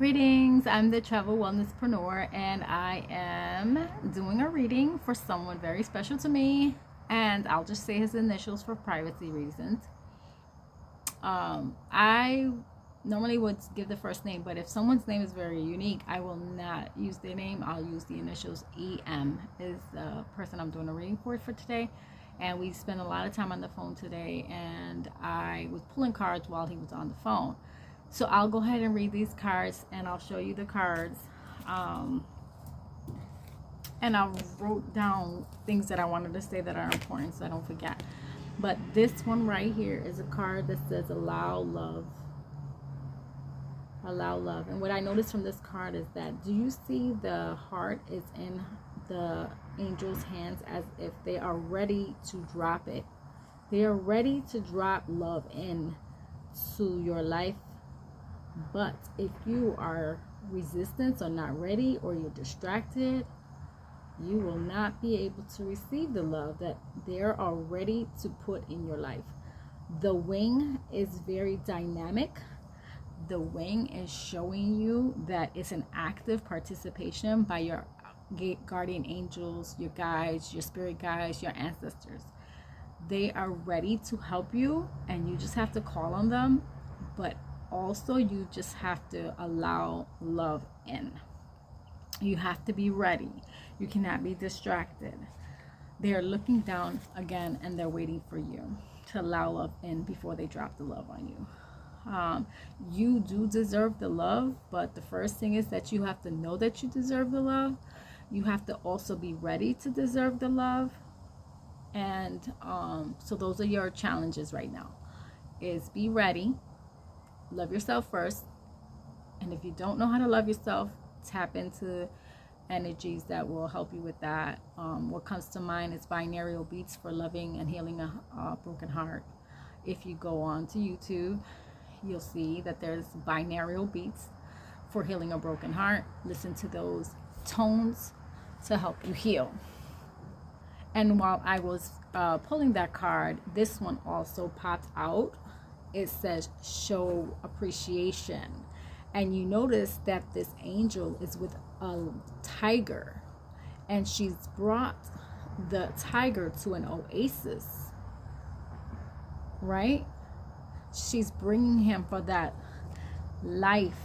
Greetings, I'm the Travel Wellnesspreneur, and I am doing a reading for someone very special to me, and I'll just say his initials for privacy reasons. I normally would give the first name, but if someone's name is very unique, I will not use their name. I'll use the initials. EM is the person I'm doing a reading for today, and we spent a lot of time on the phone today, and I was pulling cards while he was on the phone. So I'll go ahead and read these cards, and I'll show you the cards. And I wrote down things that I wanted to say that are important so I don't forget. But this one right here is a card that says allow love. Allow love. And what I noticed from this card is that, do you see the heart is in the angel's hands as if they are ready to drop it? They are ready to drop love in to your life. But if you are resistant or not ready, or you're distracted, you will not be able to receive the love that they are ready to put in your life. The wing is very dynamic. The wing is showing you that it's an active participation by your guardian angels, your guides, your spirit guides, your ancestors. They are ready to help you, and you just have to call on them. But also, you just have to allow love in. You have to be ready. You cannot be distracted. They're looking down again, and they're waiting for you to allow love in before they drop the love on you. You do deserve the love, but the first thing is that you have to know that you deserve the love. You have to also be ready to deserve the love. And so those are your challenges right now, is be ready. Love yourself first. And if you don't know how to love yourself, tap into energies that will help you with that. What comes to mind is binaural beats for loving and healing a broken heart. If you go on to YouTube, you'll see that there's binaural beats for healing a broken heart. Listen to those tones to help you heal. And while I was pulling that card, this one also popped out. It says show appreciation, and you notice that this angel is with a tiger, and she's brought the tiger to an oasis, right? She's bringing him for that life,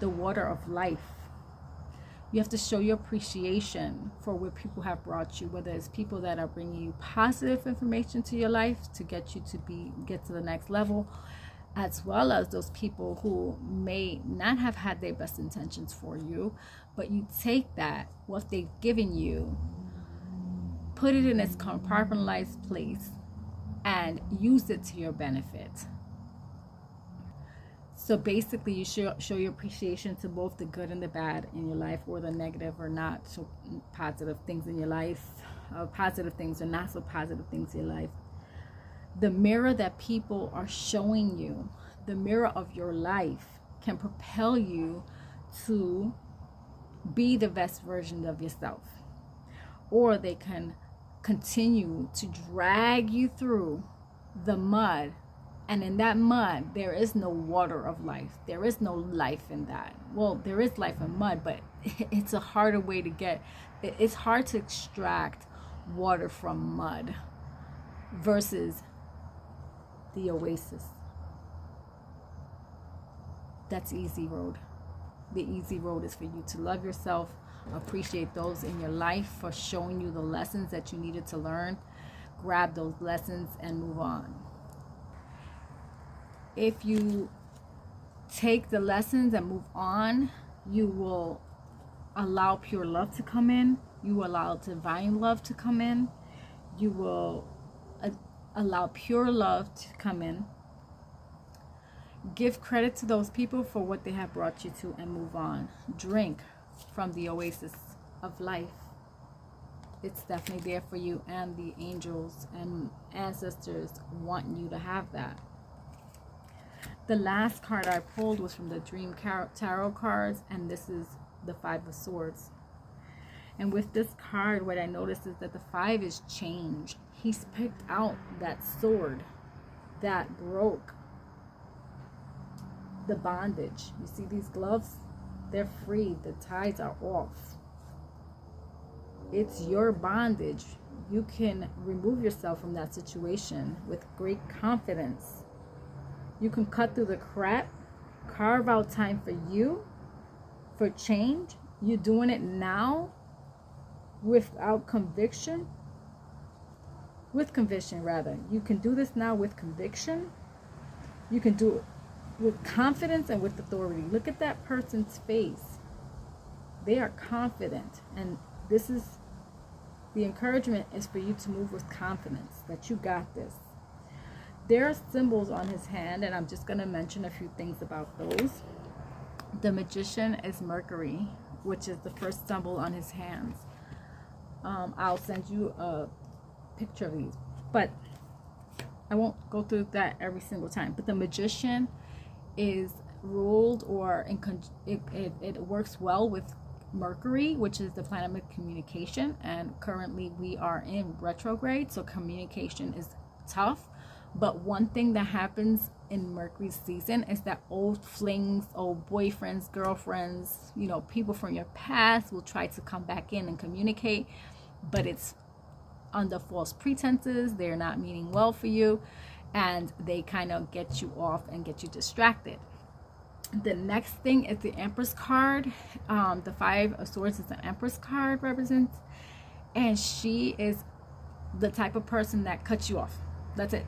the water of life. You have to show your appreciation for where people have brought you, whether it's people that are bringing you positive information to your life to get you to get to the next level, as well as those people who may not have had their best intentions for you, but you take that, what they've given you, put it in its compartmentalized place, and use it to your benefit. So basically, you show your appreciation to both the good and the bad in your life, or the negative or not so positive things in your life, positive things or not so positive things in your life. The mirror that people are showing you, the mirror of your life, can propel you to be the best version of yourself. Or they can continue to drag you through the mud. And in that mud, there is no water of life. There is no life in that. Well, there is life in mud, but it's a harder way to get. It's hard to extract water from mud versus the oasis. That's easy road. The easy road is for you to love yourself, appreciate those in your life for showing you the lessons that you needed to learn. Grab those lessons and move on. If you take the lessons and move on, you will allow pure love to come in. You will allow divine love to come in. You will allow pure love to come in. Give credit to those people for what they have brought you to, and move on. Drink from the oasis of life. It's definitely there for you, and the angels and ancestors want you to have that. The last card I pulled was from the Dream Tarot cards, and this is the Five of Swords. And with this card, what I noticed is that the 5 is change. He's picked out that sword that broke the bondage. You see these gloves? They're free. The ties are off. It's your bondage. You can remove yourself from that situation with great confidence. You can cut through the crap, carve out time for you, for change. You're doing it now without conviction. With conviction, rather. You can do this now with conviction. You can do it with confidence and with authority. Look at that person's face. They are confident. And this is the encouragement, is for you to move with confidence that you got this. There are symbols on his hand, and I'm just going to mention a few things about those. The Magician is Mercury, which is the first symbol on his hands. I'll send you a picture of these, but I won't go through that every single time. But the Magician is ruled, or it works well with Mercury, which is the planet of communication, and currently we are in retrograde, so communication is tough. But one thing that happens in Mercury's season is that old flings, old boyfriends, girlfriends, you know, people from your past will try to come back in and communicate, but it's under false pretenses. They're not meaning well for you, and they kind of get you off and get you distracted. The next thing is the Empress card. The Five of Swords is the Empress card represents, and she is the type of person that cuts you off. That's it.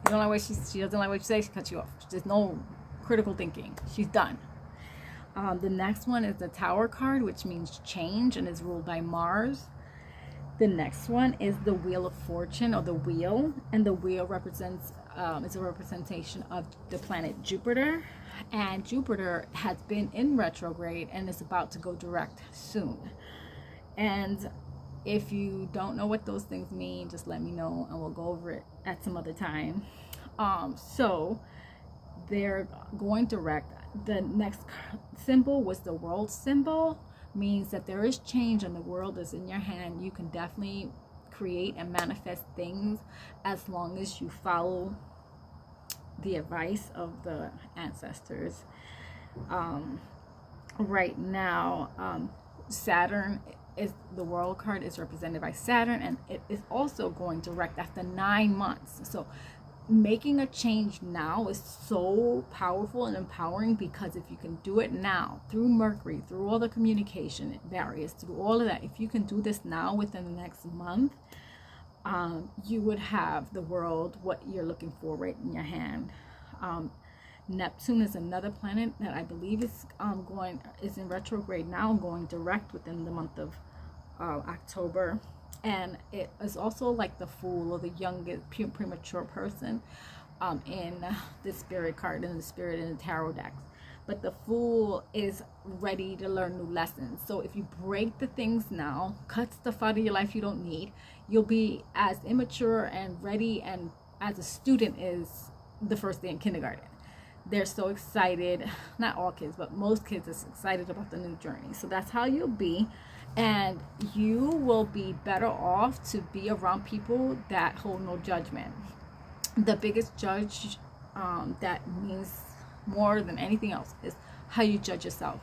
You don't like what she doesn't like what you say, she cuts you off. There's no critical thinking. She's done. The next one is the Tower card, which means change, and is ruled by Mars. The next one is the Wheel of Fortune, or the wheel, and the wheel represents is a representation of the planet Jupiter, and Jupiter has been in retrograde and is about to go direct soon. And if you don't know what those things mean, just let me know and we'll go over it at some other time. So they're going direct. The next symbol was the world symbol, means that there is change and the world is in your hand. You can definitely create and manifest things as long as you follow the advice of the ancestors. Right now, Saturn is the world card, is represented by Saturn, and it is also going direct after 9 months. So making a change now is so powerful and empowering, because if you can do it now through Mercury, through all the communication barriers, through all of that, if you can do this now within the next month, you would have the world, what you're looking for, right in your hand. Neptune is another planet that I believe is in retrograde now, going direct within the month of October. And it is also like the Fool, or the youngest premature person in the Spirit card, in the Spirit in the tarot decks. But the Fool is ready to learn new lessons. So if you break the things now, cut stuff out of your life you don't need, you'll be as immature and ready and as a student is the first day in kindergarten. They're so excited, not all kids, but most kids are excited about the new journey. So that's how you'll be. And you will be better off to be around people that hold no judgment. The biggest judge that means more than anything else is how you judge yourself.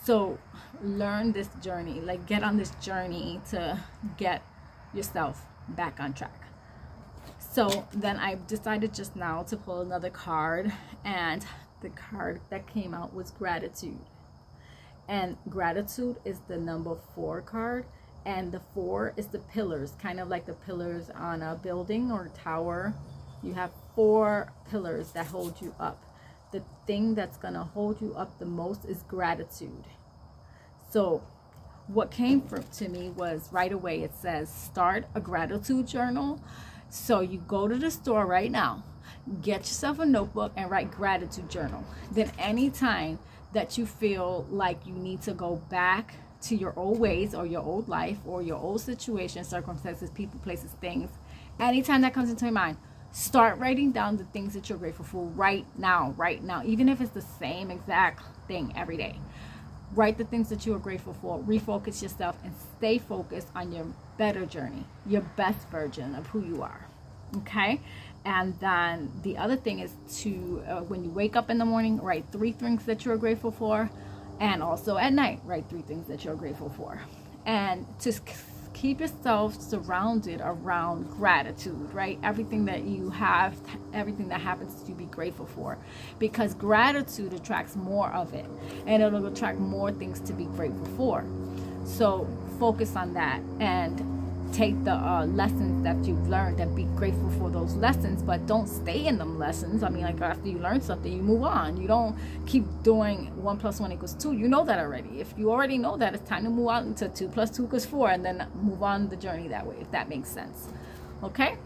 So learn this journey, like get on this journey to get yourself back on track. So then I decided just now to pull another card, and the card that came out was Gratitude. And Gratitude is the number 4 card, and the 4 is the pillars, kind of like the pillars on a building or a tower. You have 4 pillars that hold you up. The thing that's going to hold you up the most is gratitude. So what came to me was right away, it says start a gratitude journal. So you go to the store right now, get yourself a notebook and write gratitude journal. Then anytime that you feel like you need to go back to your old ways or your old life or your old situation, circumstances, people, places, things, anytime that comes into your mind, start writing down the things that you're grateful for right now, even if it's the same exact thing every day. Write the things that you are grateful for, refocus yourself, and stay focused on your better journey, your best version of who you are. Okay? And then the other thing is to, when you wake up in the morning, write 3 things that you're grateful for. And also at night, write 3 things that you're grateful for. And to keep yourself surrounded around gratitude, right? Everything that you have, everything that happens to you, be grateful for. Because gratitude attracts more of it. And it'll attract more things to be grateful for. So focus on that. And take the lessons that you've learned and be grateful for those lessons, but don't stay in them lessons. I mean, like, after you learn something, you move on. You don't keep doing 1 + 1 = 2. You know that already. If you already know that, it's time to move out into 2 + 2 = 4, and then move on the journey that way, if that makes sense. Okay?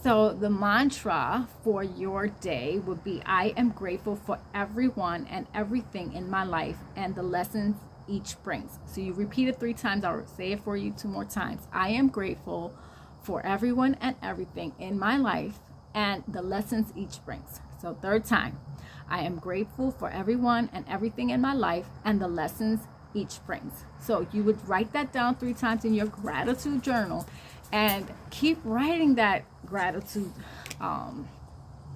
So the mantra for your day would be, I am grateful for everyone and everything in my life and the lessons each brings. So you repeat it 3 times. I'll say it for you 2 more times. I am grateful for everyone and everything in my life and the lessons each brings. So 3rd time, I am grateful for everyone and everything in my life and the lessons each brings. So you would write that down 3 times in your gratitude journal, and keep writing that gratitude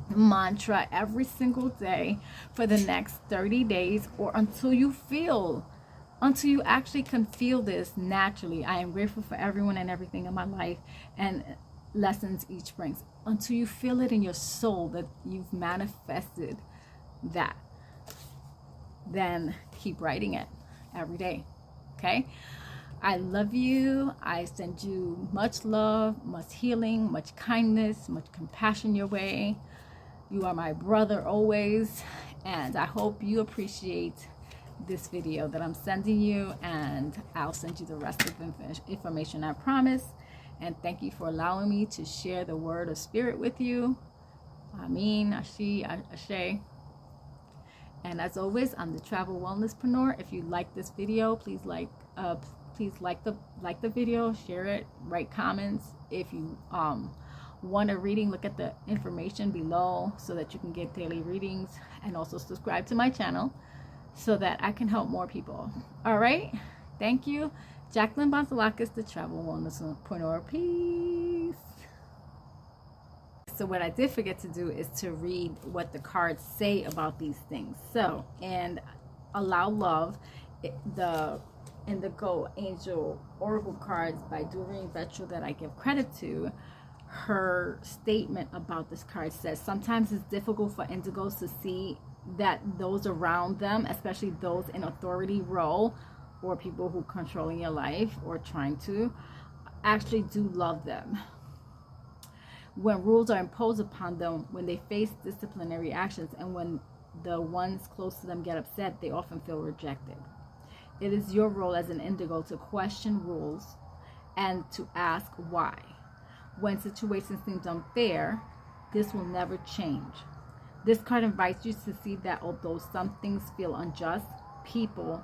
mantra every single day for the next 30 days, or until you actually can feel this naturally. I am grateful for everyone and everything in my life and lessons each brings. Until you feel it in your soul that you've manifested that, then keep writing it every day. Okay? I love you. I send you much love, much healing, much kindness, much compassion your way. You are my brother always, and I hope you appreciate this video that I'm sending you, and I'll send you the rest of the information, I promise. And thank you for allowing me to share the word of spirit with you. Amin, Ashi, Ashe. And as always, I'm the Travel Wellnesspreneur. If you like this video, please like the video, share it, write comments. If you want a reading, look at the information below so that you can get daily readings, and also subscribe to my channel so that I can help more people. All right, thank you. Jacqueline Bonsalakis, the Travel Wellnesspreneur. Peace. So what I did forget to do is to read what the cards say about these things. So, and Allow Love, the Indigo Angel Oracle Cards by Doreen that I give credit to, her statement about this card says, sometimes it's difficult for indigos to see that those around them, especially those in authority role or people who controlling your life or trying to, actually do love them. When rules are imposed upon them, when they face disciplinary actions, and when the ones close to them get upset, they often feel rejected. It is your role as an indigo to question rules and to ask why. When situations seem unfair, this will never change. This card invites you to see that although some things feel unjust, people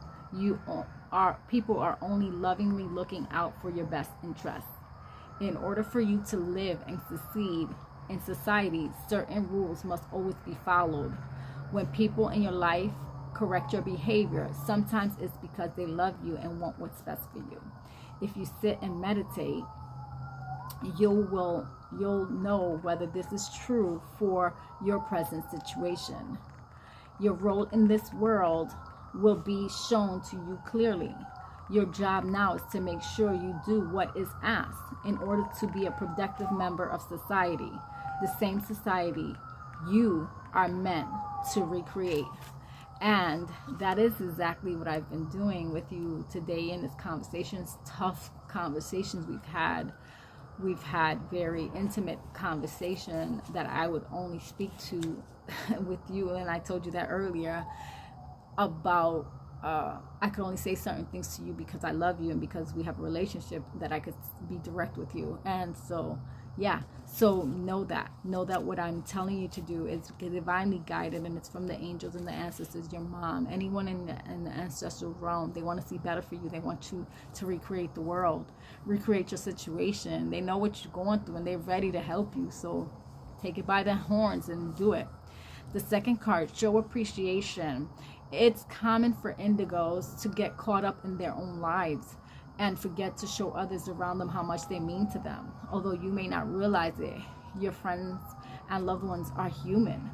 are only lovingly looking out for your best interests. In order for you to live and succeed in society, certain rules must always be followed. When people in your life correct your behavior, sometimes it's because they love you and want what's best for you. If you sit and meditate, you'll know whether this is true for your present situation. Your role in this world will be shown to you clearly. Your job now is to make sure you do what is asked in order to be a productive member of society, the same society you are meant to recreate. And that is exactly what I've been doing with you today in this conversations, tough conversations we've had. We've had very intimate conversation that I would only speak to with you, and I told you that earlier, about I could only say certain things to you because I love you and because we have a relationship that I could be direct with you. And so yeah, so know that what I'm telling you to do is divinely guided, and it's from the angels and the ancestors, your mom, anyone in the ancestral realm. They want to see better for you. They want you to recreate the world, recreate your situation. They know what you're going through and they're ready to help you. So take it by the horns and do it. The second card, show appreciation. It's common for indigos to get caught up in their own lives and forget to show others around them how much they mean to them. Although you may not realize it, Your friends and loved ones are human.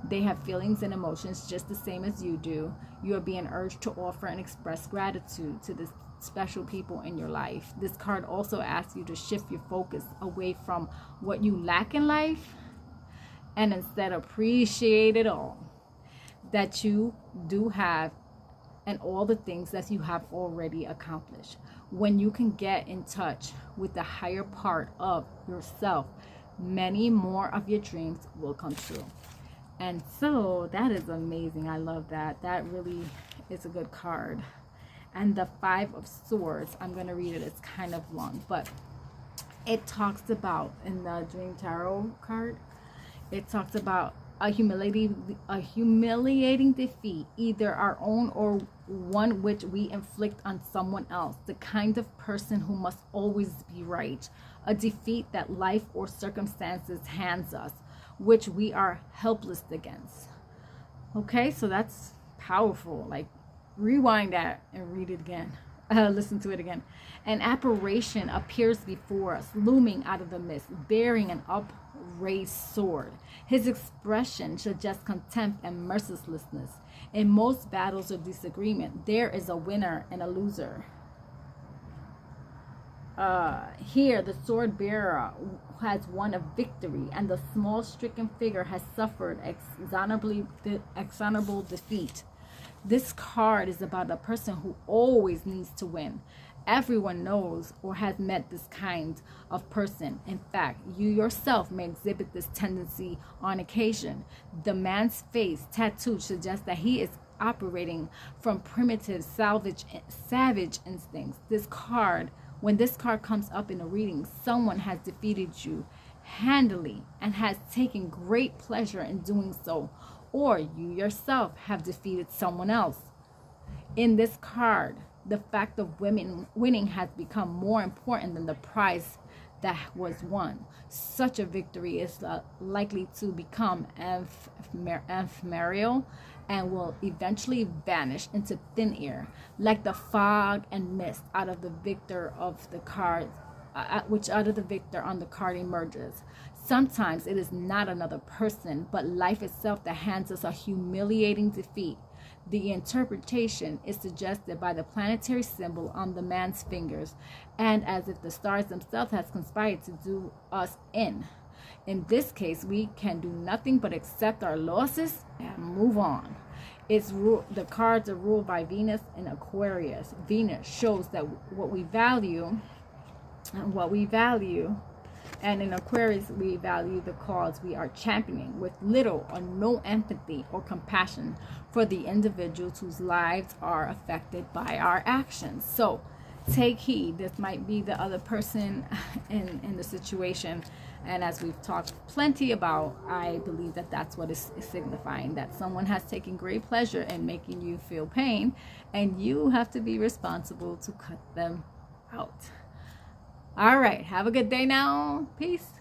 They have feelings and emotions just the same as you do. You are being urged to offer and express gratitude to the special people in your life. This card also asks you to shift your focus away from what you lack in life and instead appreciate it all that you do have and all the things that you have already accomplished. When you can get in touch with the higher part of yourself, many more of your dreams will come true. And so that is amazing. I love that. That really is a good card. And the Five of Swords, I'm going to read it. It's kind of long, but it talks about, in the Dream Tarot card, it talks about a humiliating defeat, either our own or one which we inflict on someone else. The kind of person who must always be right. A defeat that life or circumstances hands us, which we are helpless against. Okay, so that's powerful. Like, rewind that and read it again. Listen to it again. An apparition appears before us, looming out of the mist, bearing an upraised sword. His expression suggests contempt and mercilessness. In most battles of disagreement, there is a winner and a loser. Here, the sword bearer has won a victory, and the small stricken figure has suffered exhonorable defeat. This card is about a person who always needs to win. Everyone knows or has met this kind of person. In fact, you yourself may exhibit this tendency on occasion. The man's face tattooed suggests that he is operating from primitive, savage instincts. When this card comes up in a reading, someone has defeated you handily and has taken great pleasure in doing so, or you yourself have defeated someone else. In this card, the fact of winning has become more important than the prize that was won. Such a victory is likely to become ephemeral and will eventually vanish into thin air, like the fog and mist out of the victor of the card, which out of the victor on the card emerges. Sometimes it is not another person, but life itself that hands us a humiliating defeat. The interpretation is suggested by the planetary symbol on the man's fingers, and as if the stars themselves has conspired to do us in. In this case, we can do nothing but accept our losses and move on. The cards are ruled by Venus in Aquarius. Venus shows that what we value, and in Aquarius, we value the cause we are championing with little or no empathy or compassion for the individuals whose lives are affected by our actions. So take heed. This might be the other person in the situation. And as we've talked plenty about, I believe that that's what is signifying, that someone has taken great pleasure in making you feel pain, and you have to be responsible to cut them out. All right. Have a good day now. Peace.